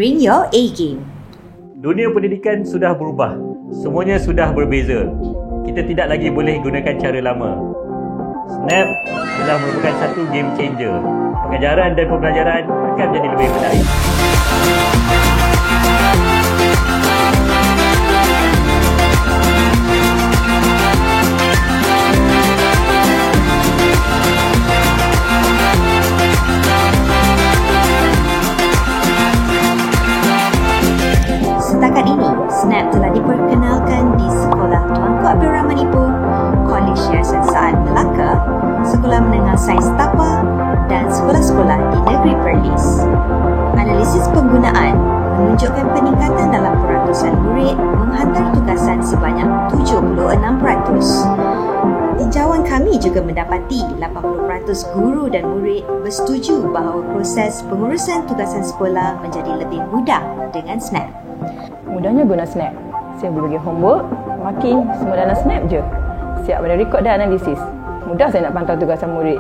Bring your A-game. Dunia pendidikan sudah berubah. Semuanya sudah berbeza. Kita tidak lagi boleh gunakan cara lama. Snap telah merupakan satu game changer. Pengajaran dan pembelajaran akan menjadi lebih menarik. Setakat ini, Snap telah diperkenalkan di Sekolah Tuanku Abdul Rahman Ipoh, Kolej Yayasan Saad Melaka, Sekolah Menengah Sains Tapa dan sekolah-sekolah di Negeri Perlis. Analisis penggunaan menunjukkan peningkatan dalam peratusan murid menghantar tugasan sebanyak 76%. Tinjauan kami juga mendapati 80% guru dan murid bersetuju bahawa proses pengurusan tugasan sekolah menjadi lebih mudah dengan Snap. Mudahnya guna Snap. Saya boleh bagi homework, marking, semua dalam Snap je. Siap pada rekod dan analisis. Mudah saya nak pantau tugasan murid.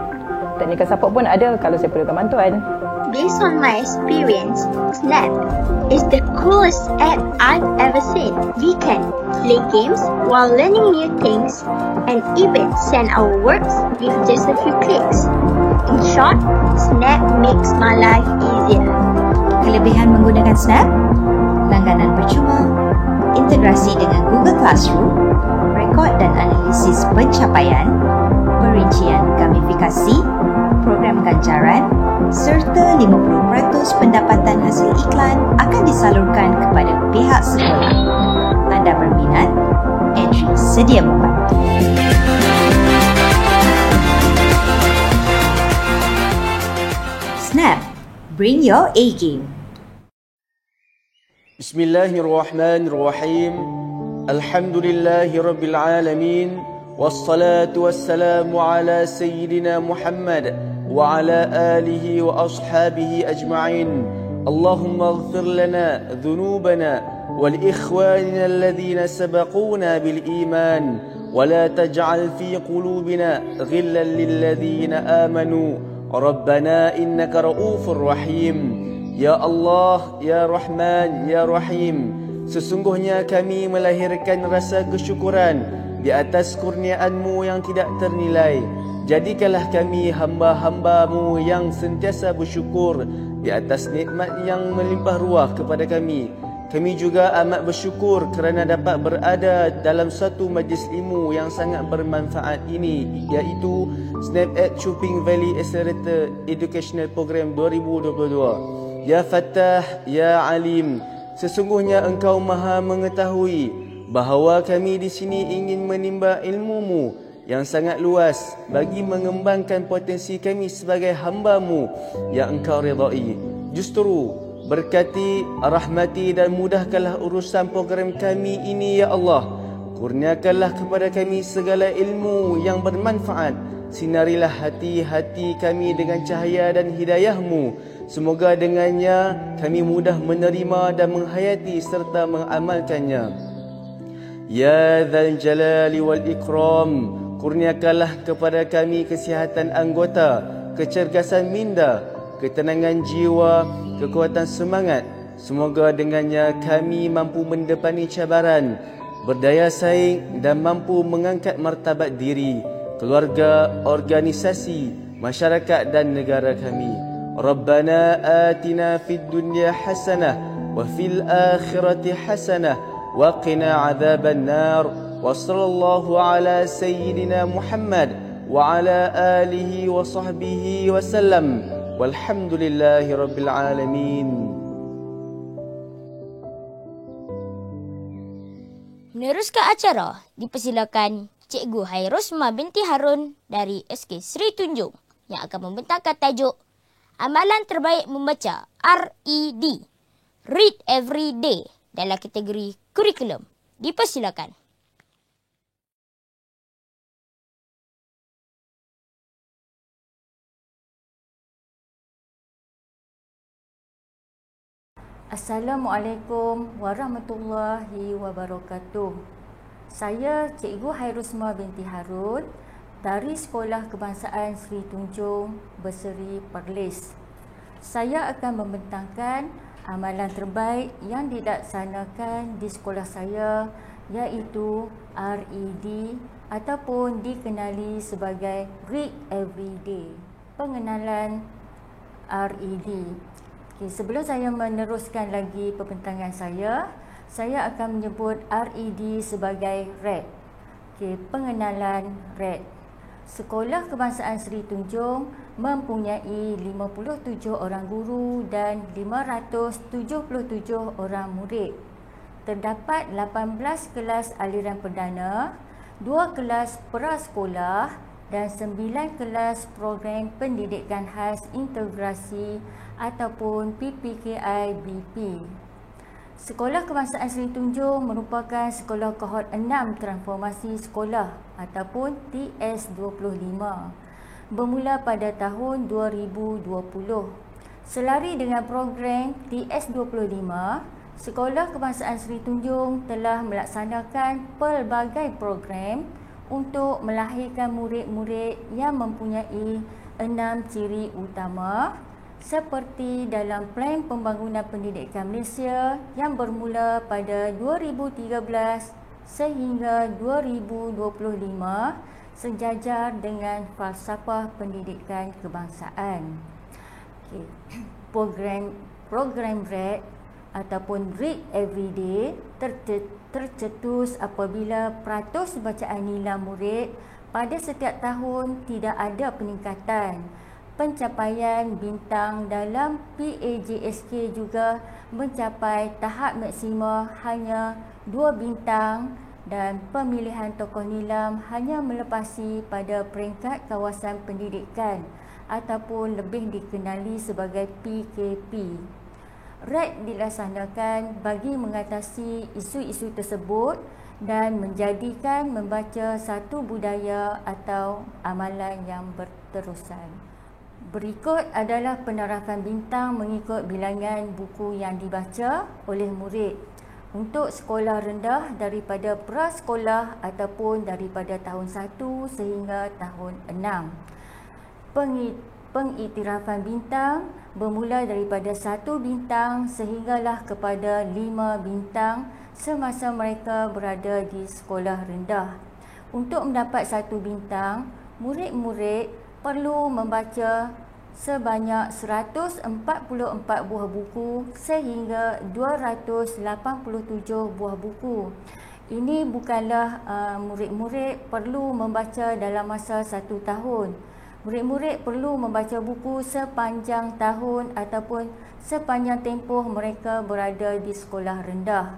Technical support pun ada kalau saya perlukan bantuan. Based on my experience, Snap is the coolest app I've ever seen. We can play games while learning new things and even send our works with just a few clicks. In short, Snap makes my life easier. Kelebihan menggunakan Snap: langganan percuma, integrasi dengan Google Classroom, rekod dan analisis pencapaian, perincian gamifikasi, program ganjaran, serta 50% pendapatan hasil iklan akan disalurkan kepada pihak sekolah. Anda berminat? Entry sedia membantu. Snap, bring your A-game. Bismillahirrahmanirrahim. Alhamdulillahi Rabbil Alamin. Wassalatu wassalamu ala Sayyidina Muhammad wa ala alihi wa ashabihi ajma'in. Allahumma ighfir lana dhunubana wal ikhwanina alladhina sabaquna bil iman wa la taj'al fi qulubina ghillan lil ladhina amanu. Rabbana innaka ra'ufur rahim. Ya Allah, Ya Rahman, Ya Rahim, sesungguhnya kami melahirkan rasa kesyukuran di atas kurniaan-Mu yang tidak ternilai. Jadikanlah kami hamba-hamba-Mu yang sentiasa bersyukur di atas nikmat yang melimpah ruah kepada kami. Kami juga amat bersyukur kerana dapat berada dalam satu majlis ilmu yang sangat bermanfaat ini, iaitu Snap at Chuping Valley Accelerator Educational Program 2022. Ya Fattah, Ya Alim, sesungguhnya Engkau Maha mengetahui bahawa kami di sini ingin menimba ilmu-Mu yang sangat luas bagi mengembangkan potensi kami sebagai hamba-Mu yang Engkau redai. Justru berkati, rahmati dan mudahkanlah urusan program kami ini, Ya Allah. Kurniakanlah kepada kami segala ilmu yang bermanfaat. Sinarilah hati-hati kami dengan cahaya dan hidayah-Mu. Semoga dengannya kami mudah menerima dan menghayati serta mengamalkannya. Ya Dzal Jalali wal Ikram, kurniakanlah kepada kami kesihatan anggota, kecergasan minda, ketenangan jiwa, kekuatan semangat. Semoga dengannya kami mampu mendepani cabaran, berdaya saing dan mampu mengangkat martabat diri, keluarga, organisasi, masyarakat dan negara kami. Rabbana atina fid dunya hasanah wa fil akhirati hasanah wa qina adzaban nar. Wa sallallahu ala sayyidina Muhammad wa ala alihi wa sahbihi wa sallam. Walhamdulillahi rabbil alamin. Meneruskan acara, dipersilakan Cikgu Hairosma binti Harun dari SK Sri Tunjung yang akan membentangkan tajuk Amalan Terbaik Membaca RED, Read Every Day, dalam kategori kurikulum. Dipersilakan. Assalamualaikum warahmatullahi wabarakatuh. Saya Cikgu Hairosma binti Harun dari Sekolah Kebangsaan Sri Tunjung, Berseri Perlis. Saya akan membentangkan amalan terbaik yang dilaksanakan di sekolah saya iaitu RED ataupun dikenali sebagai Read Everyday. Pengenalan RED. Sebelum saya meneruskan lagi pembentangan saya akan menyebut RED sebagai RED. Pengenalan RED. Sekolah Kebangsaan Seri Tunjung mempunyai 57 orang guru dan 577 orang murid. Terdapat 18 kelas aliran perdana, 2 kelas prasekolah dan 9 kelas program pendidikan khas integrasi ataupun PPKI-BP. Sekolah Kebangsaan Seri Tunjung merupakan sekolah kohort 6 transformasi sekolah ataupun TS25 bermula pada tahun 2020. Selari dengan program TS25, Sekolah Kebangsaan Seri Tunjung telah melaksanakan pelbagai program untuk melahirkan murid-murid yang mempunyai 6 ciri utama seperti dalam Plan Pembangunan Pendidikan Malaysia yang bermula pada 2013 sehingga 2025 sejajar dengan falsafah pendidikan kebangsaan. Program RED ataupun Read Everyday tercetus apabila peratus bacaan nilai murid pada setiap tahun tidak ada peningkatan. Pencapaian bintang dalam PAJSK juga mencapai tahap maksima hanya 2 bintang dan pemilihan tokoh nilam hanya melepasi pada peringkat kawasan pendidikan ataupun lebih dikenali sebagai PKP. RED dilaksanakan bagi mengatasi isu-isu tersebut dan menjadikan membaca satu budaya atau amalan yang berterusan. Berikut adalah penarakan bintang mengikut bilangan buku yang dibaca oleh murid untuk sekolah rendah daripada prasekolah ataupun daripada tahun 1 sehingga tahun 6. Pengiktirafan bintang bermula daripada 1 bintang sehinggalah kepada 5 bintang semasa mereka berada di sekolah rendah. Untuk mendapat 1 bintang, murid-murid perlu membaca sebanyak 144 buah buku sehingga 287 buah buku. Ini bukanlah murid-murid perlu membaca dalam masa 1 tahun. Murid-murid perlu membaca buku sepanjang tahun ataupun sepanjang tempoh mereka berada di sekolah rendah.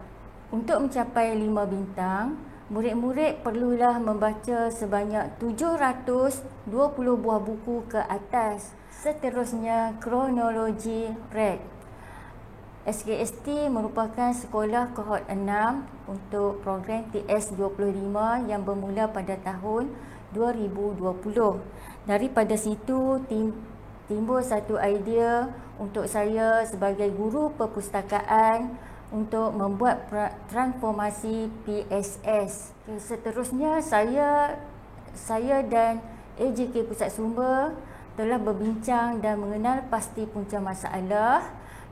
Untuk mencapai 5 bintang, murid-murid perlulah membaca sebanyak 720 buah buku ke atas. Seterusnya, kronologi RED. SKST merupakan sekolah kohort 6 untuk program TS25 yang bermula pada tahun 2020. Daripada situ timbul satu idea untuk saya sebagai guru perpustakaan untuk membuat transformasi PSS. Seterusnya saya dan AJK Pusat Sumber telah berbincang dan mengenal pasti punca masalah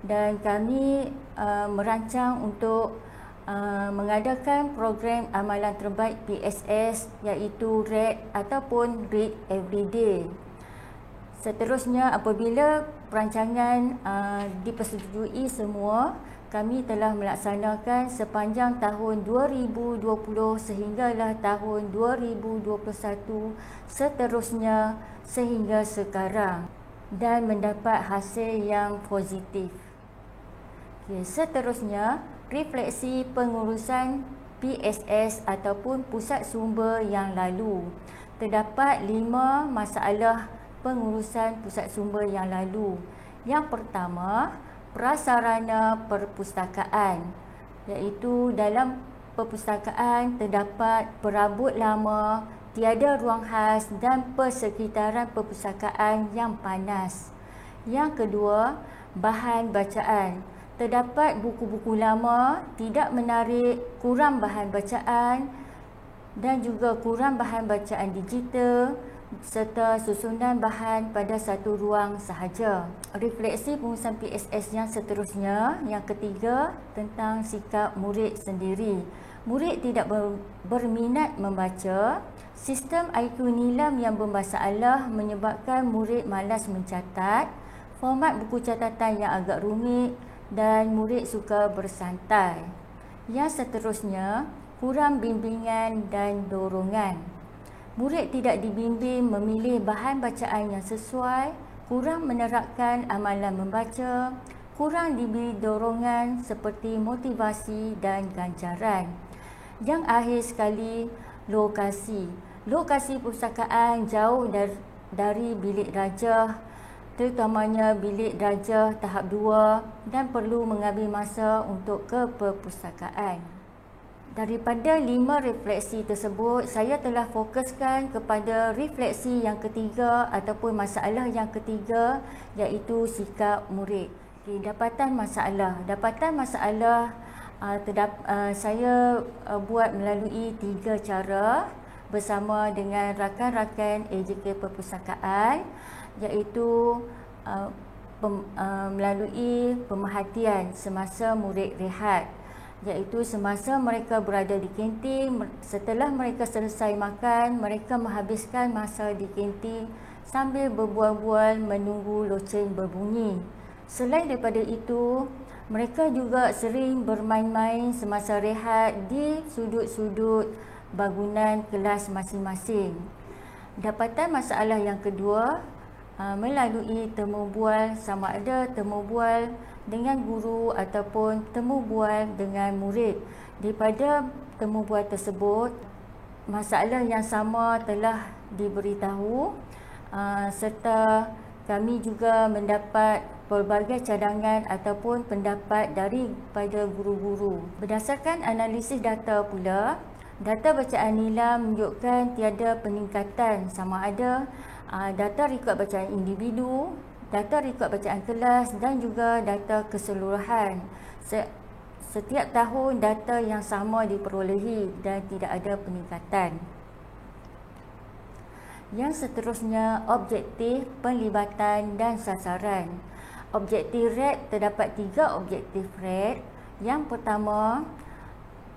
dan kami merancang untuk mengadakan program amalan terbaik PSS iaitu RED ataupun Read Everyday. Seterusnya apabila perancangan dipersetujui semua, kami telah melaksanakan sepanjang tahun 2020 sehinggalah tahun 2021 seterusnya sehingga sekarang dan mendapat hasil yang positif. Seterusnya, refleksi pengurusan PSS ataupun pusat sumber yang lalu. Terdapat 5 masalah pengurusan pusat sumber yang lalu. Yang pertama, prasarana perpustakaan, iaitu dalam perpustakaan terdapat perabot lama, tiada ruang khas dan persekitaran perpustakaan yang panas. Yang kedua, bahan bacaan. Terdapat buku-buku lama, tidak menarik, kurang bahan bacaan dan juga kurang bahan bacaan digital, serta susunan bahan pada satu ruang sahaja. Refleksi pengurusan PSS yang seterusnya, yang ketiga, tentang sikap murid sendiri. Murid tidak berminat membaca. Sistem IQ nilam yang bermasalah menyebabkan murid malas mencatat. Format buku catatan yang agak rumit dan murid suka bersantai. Yang seterusnya, kurang bimbingan dan dorongan. Murid tidak dibimbing memilih bahan bacaan yang sesuai, kurang menerapkan amalan membaca, kurang diberi dorongan seperti motivasi dan ganjaran. Yang akhir sekali, lokasi. Lokasi perpustakaan jauh dari bilik darjah, terutamanya bilik darjah tahap 2 dan perlu mengambil masa untuk ke perpustakaan. Daripada 5 refleksi tersebut, saya telah fokuskan kepada refleksi yang ketiga ataupun masalah yang ketiga, iaitu sikap murid. Dapatan masalah. Dapatan masalah saya buat melalui 3 cara bersama dengan rakan-rakan AJK Perpustakaan, iaitu melalui pemerhatian semasa murid rehat, iaitu semasa mereka berada di kantin. Setelah mereka selesai makan, mereka menghabiskan masa di kantin sambil berbual-bual menunggu loceng berbunyi. Selain daripada itu, mereka juga sering bermain-main semasa rehat di sudut-sudut bangunan kelas masing-masing. Dapatan masalah yang kedua, melalui temu bual, sama ada temu bual dengan guru ataupun temu bual dengan murid. Daripada temu bual tersebut, masalah yang sama telah diberitahu, serta kami juga mendapat pelbagai cadangan ataupun pendapat daripada guru-guru. Berdasarkan analisis data pula, data bacaan nilam menunjukkan tiada peningkatan, sama ada data rekod bacaan individu, data rekod bacaan kelas dan juga data keseluruhan. Setiap tahun data yang sama diperolehi dan tidak ada peningkatan. Yang seterusnya, objektif, penlibatan dan sasaran. Objektif RED, terdapat 3 objektif RED. Yang pertama,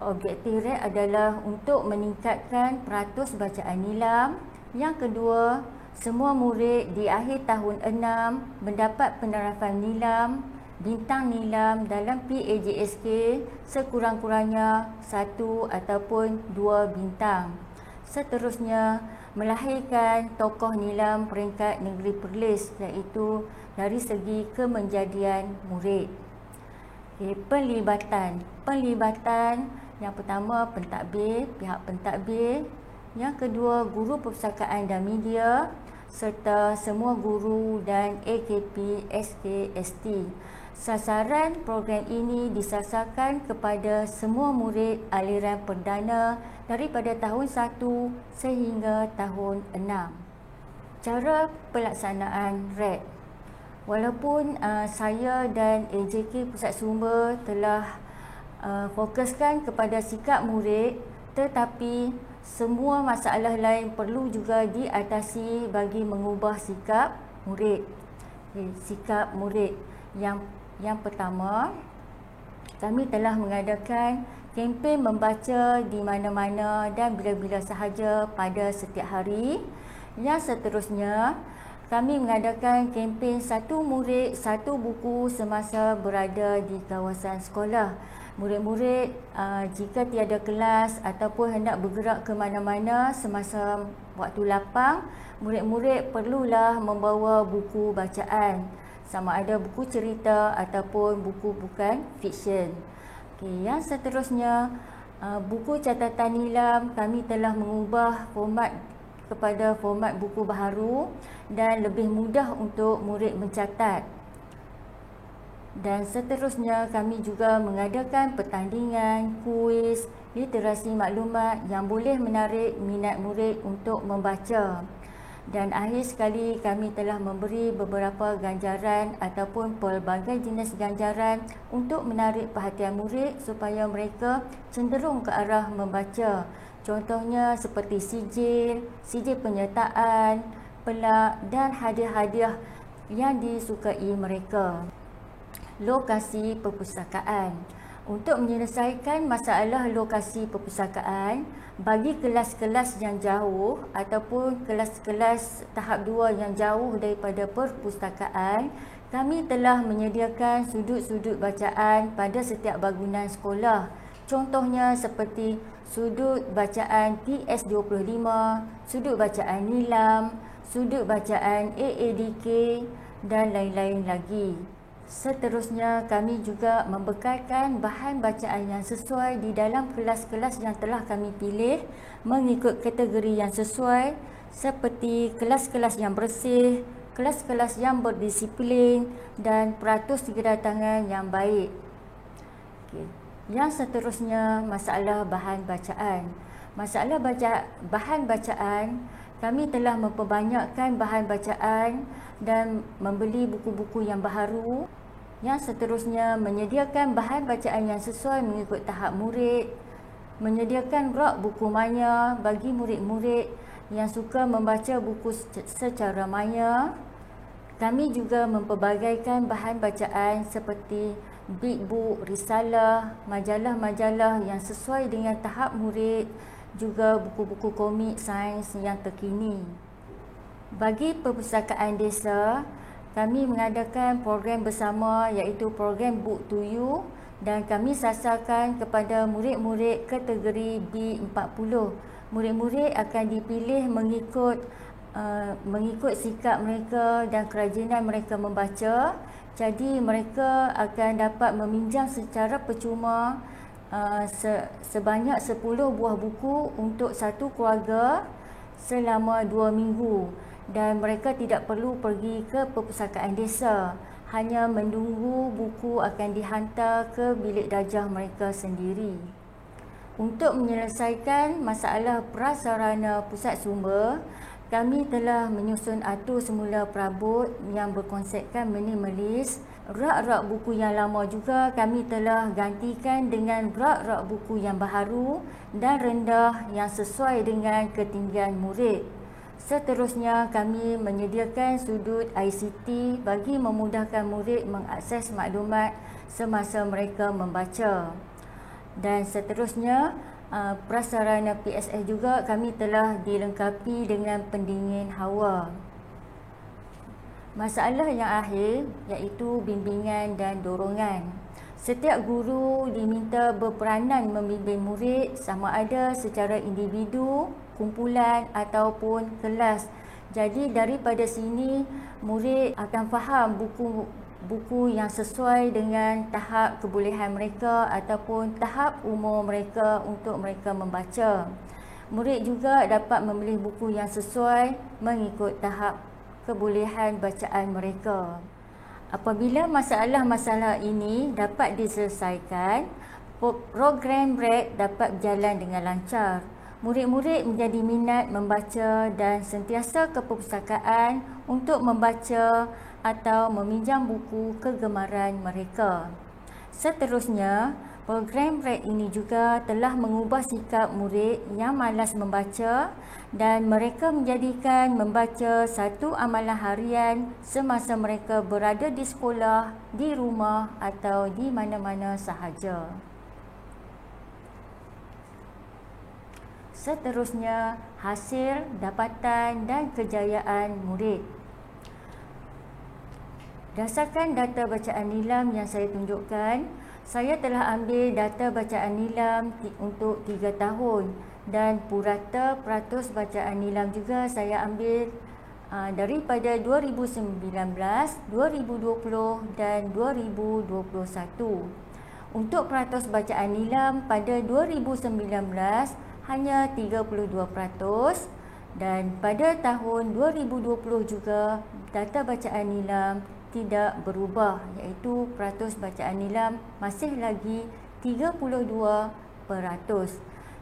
objektif RED adalah untuk meningkatkan peratus bacaan nilam. Yang kedua, semua murid di akhir tahun 6 mendapat penerapan nilam, bintang nilam dalam PAJSK sekurang-kurangnya 1 ataupun 2 bintang. Seterusnya, melahirkan tokoh nilam peringkat negeri Perlis, iaitu dari segi kemenjadian murid. Penlibatan. Penlibatan yang pertama pentadbir, pihak pentadbir. Yang kedua, guru perpustakaan dan media serta semua guru dan AKP, SK, ST. Sasaran program ini disasarkan kepada semua murid aliran perdana daripada tahun 1 sehingga tahun 6. Cara pelaksanaan RED. Walaupun saya dan AJK Pusat Sumber telah fokuskan kepada sikap murid, tetapi semua masalah lain perlu juga diatasi bagi mengubah sikap murid. Sikap murid yang pertama, kami telah mengadakan kempen membaca di mana-mana dan bila-bila sahaja pada setiap hari. Yang seterusnya, kami mengadakan kempen satu murid satu buku semasa berada di kawasan sekolah. Murid-murid jika tiada kelas ataupun hendak bergerak ke mana-mana semasa waktu lapang, murid-murid perlulah membawa buku bacaan, sama ada buku cerita ataupun buku bukan fiksyen. Yang seterusnya, buku catatan nilam kami telah mengubah format kepada format buku baharu dan lebih mudah untuk murid mencatat. Dan seterusnya, kami juga mengadakan pertandingan, kuis, literasi maklumat yang boleh menarik minat murid untuk membaca. Dan akhir sekali, kami telah memberi beberapa ganjaran ataupun pelbagai jenis ganjaran untuk menarik perhatian murid supaya mereka cenderung ke arah membaca. Contohnya seperti sijil penyertaan, pelak dan hadiah-hadiah yang disukai mereka. Lokasi perpustakaan. Untuk menyelesaikan masalah lokasi perpustakaan bagi kelas-kelas yang jauh ataupun kelas-kelas tahap 2 yang jauh daripada perpustakaan, kami telah menyediakan sudut-sudut bacaan pada setiap bangunan sekolah. Contohnya seperti sudut bacaan PS25, sudut bacaan Nilam, sudut bacaan AADK dan lain-lain lagi. Seterusnya, kami juga membekalkan bahan bacaan yang sesuai di dalam kelas-kelas yang telah kami pilih mengikut kategori yang sesuai seperti kelas-kelas yang bersih, kelas-kelas yang berdisiplin dan peratus kedatangan yang baik. Yang seterusnya, masalah bahan bacaan. Masalah bahan bacaan, kami telah memperbanyakkan bahan bacaan dan membeli buku-buku yang baharu. Yang seterusnya, menyediakan bahan bacaan yang sesuai mengikut tahap murid, menyediakan rak buku maya bagi murid-murid yang suka membaca buku secara maya. Kami juga mempelbagaikan bahan bacaan seperti big book, risalah, majalah-majalah yang sesuai dengan tahap murid, juga buku-buku komik sains yang terkini. Bagi perpustakaan desa, kami mengadakan program bersama iaitu program Book to You dan kami sasarkan kepada murid-murid kategori B40. Murid-murid akan dipilih mengikut sikap mereka dan kerajinan mereka membaca. Jadi mereka akan dapat meminjam secara percuma sebanyak 10 buah buku untuk satu keluarga selama 2 minggu. Dan mereka tidak perlu pergi ke perpustakaan desa, hanya menunggu buku akan dihantar ke bilik darjah mereka sendiri. Untuk menyelesaikan masalah prasarana pusat sumber, kami telah menyusun atur semula perabot yang berkonsepkan minimalis. Rak-rak buku yang lama juga kami telah gantikan dengan rak-rak buku yang baharu dan rendah yang sesuai dengan ketinggian murid. Seterusnya, kami menyediakan sudut ICT bagi memudahkan murid mengakses maklumat semasa mereka membaca. Dan seterusnya, prasarana PSS juga kami telah dilengkapi dengan pendingin hawa. Masalah yang akhir iaitu bimbingan dan dorongan. Setiap guru diminta berperanan membimbing murid sama ada secara individu, kumpulan ataupun kelas. Jadi daripada sini murid akan faham buku yang sesuai dengan tahap kebolehan mereka ataupun tahap umur mereka untuk mereka membaca. Murid juga dapat memilih buku yang sesuai mengikut tahap kebolehan bacaan mereka. Apabila masalah-masalah ini dapat diselesaikan, program RED dapat berjalan dengan lancar. Murid-murid menjadi minat membaca dan sentiasa ke perpustakaan untuk membaca atau meminjam buku kegemaran mereka. Seterusnya, program RED ini juga telah mengubah sikap murid yang malas membaca dan mereka menjadikan membaca satu amalan harian semasa mereka berada di sekolah, di rumah atau di mana-mana sahaja. Seterusnya, hasil, dapatan dan kejayaan murid. Berdasarkan data bacaan Nilam yang saya tunjukkan, saya telah ambil data bacaan Nilam untuk 3 tahun dan purata peratus bacaan Nilam juga saya ambil daripada 2019, 2020 dan 2021. Untuk peratus bacaan Nilam pada 2019 hanya 32% dan pada tahun 2020 juga data bacaan Nilam tidak berubah iaitu peratus bacaan Nilam masih lagi 32%.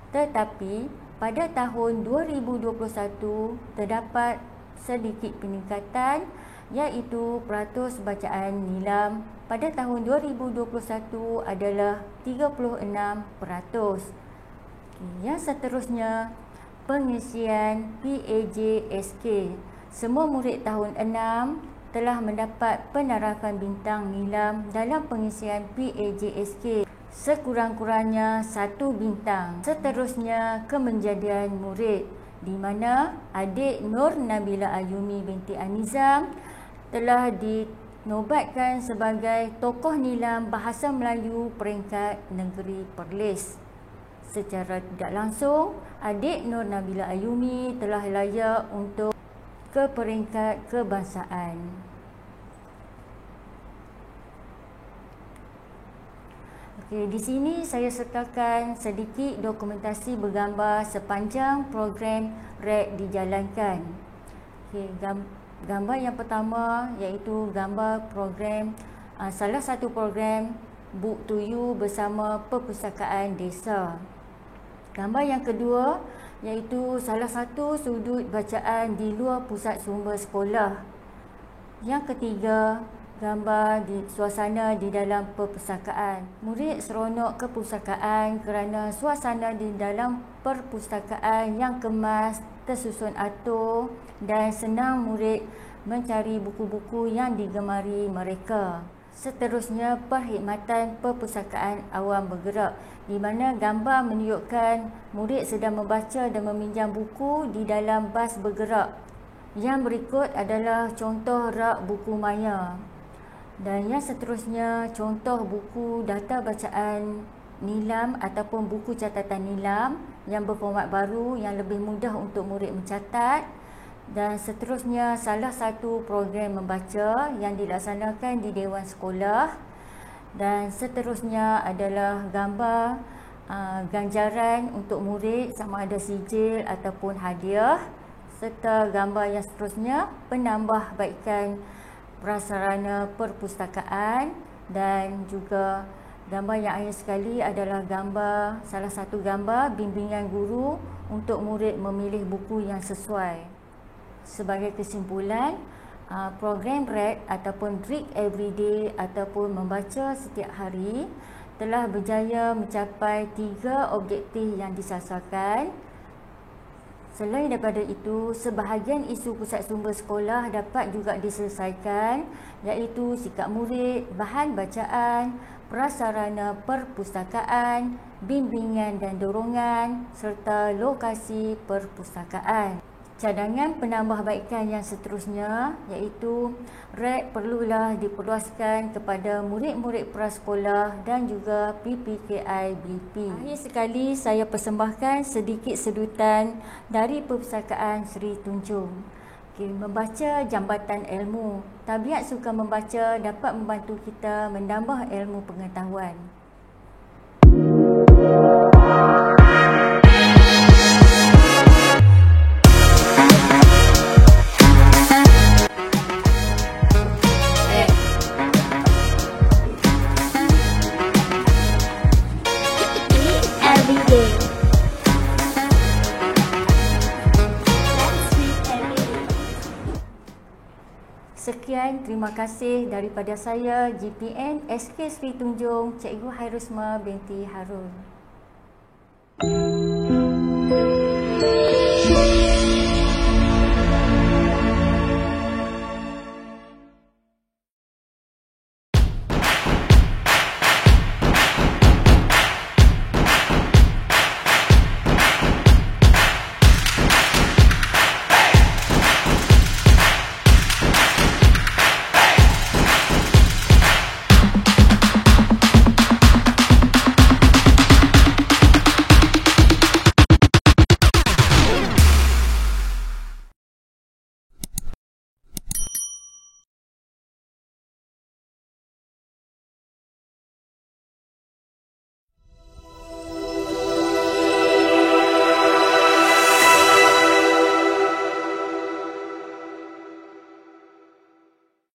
Tetapi pada tahun 2021 terdapat sedikit peningkatan iaitu peratus bacaan Nilam pada tahun 2021 adalah 36%. Yang seterusnya, pengisian PAJSK. Semua murid tahun 6 telah mendapat penarakan bintang nilam dalam pengisian PAJSK. Sekurang-kurangnya 1 bintang. Seterusnya, kemenjadian murid, di mana adik Nur Nabila Ayumi binti Anizam telah dinobatkan sebagai tokoh nilam bahasa Melayu peringkat negeri Perlis. Secara tidak langsung, adik Nur Nabila Ayumi telah layak untuk ke peringkat kebangsaan. Okey, di sini saya sertakan sedikit dokumentasi bergambar sepanjang program RED dijalankan. Okey, gambar yang pertama iaitu gambar program salah satu program Book to You bersama Perpustakaan Desa. Gambar yang kedua iaitu salah satu sudut bacaan di luar pusat sumber sekolah. Yang ketiga, gambar di suasana di dalam perpustakaan. Murid seronok ke perpustakaan kerana suasana di dalam perpustakaan yang kemas, tersusun atur dan senang murid mencari buku-buku yang digemari mereka. Seterusnya, perkhidmatan perpustakaan awam bergerak, di mana gambar menunjukkan murid sedang membaca dan meminjam buku di dalam bas bergerak. Yang berikut adalah contoh rak buku maya. Dan yang seterusnya, contoh buku data bacaan nilam ataupun buku catatan nilam yang berformat baru yang lebih mudah untuk murid mencatat. Dan seterusnya, salah satu program membaca yang dilaksanakan di Dewan Sekolah. Dan seterusnya adalah gambar ganjaran untuk murid sama ada sijil ataupun hadiah. Serta gambar yang seterusnya, penambahbaikan prasarana perpustakaan. Dan juga gambar yang akhir sekali adalah salah satu gambar bimbingan guru untuk murid memilih buku yang sesuai. Sebagai kesimpulan, program RED ataupun Read Everyday ataupun membaca setiap hari telah berjaya mencapai 3 objektif yang disasarkan. Selain daripada itu, sebahagian isu pusat sumber sekolah dapat juga diselesaikan, iaitu sikap murid, bahan bacaan, prasarana perpustakaan, bimbingan dan dorongan serta lokasi perpustakaan. Cadangan penambahbaikan yang seterusnya iaitu RED perlulah diperluaskan kepada murid-murid prasekolah dan juga PPKI BP. Akhir sekali saya persembahkan sedikit sedutan dari Perpustakaan Sri Tunjung. Membaca jambatan ilmu. Tabiat suka membaca dapat membantu kita menambah ilmu pengetahuan. Sekian, terima kasih daripada saya GPN SK Sri Tunjung, Cikgu Hairusma binti Harun.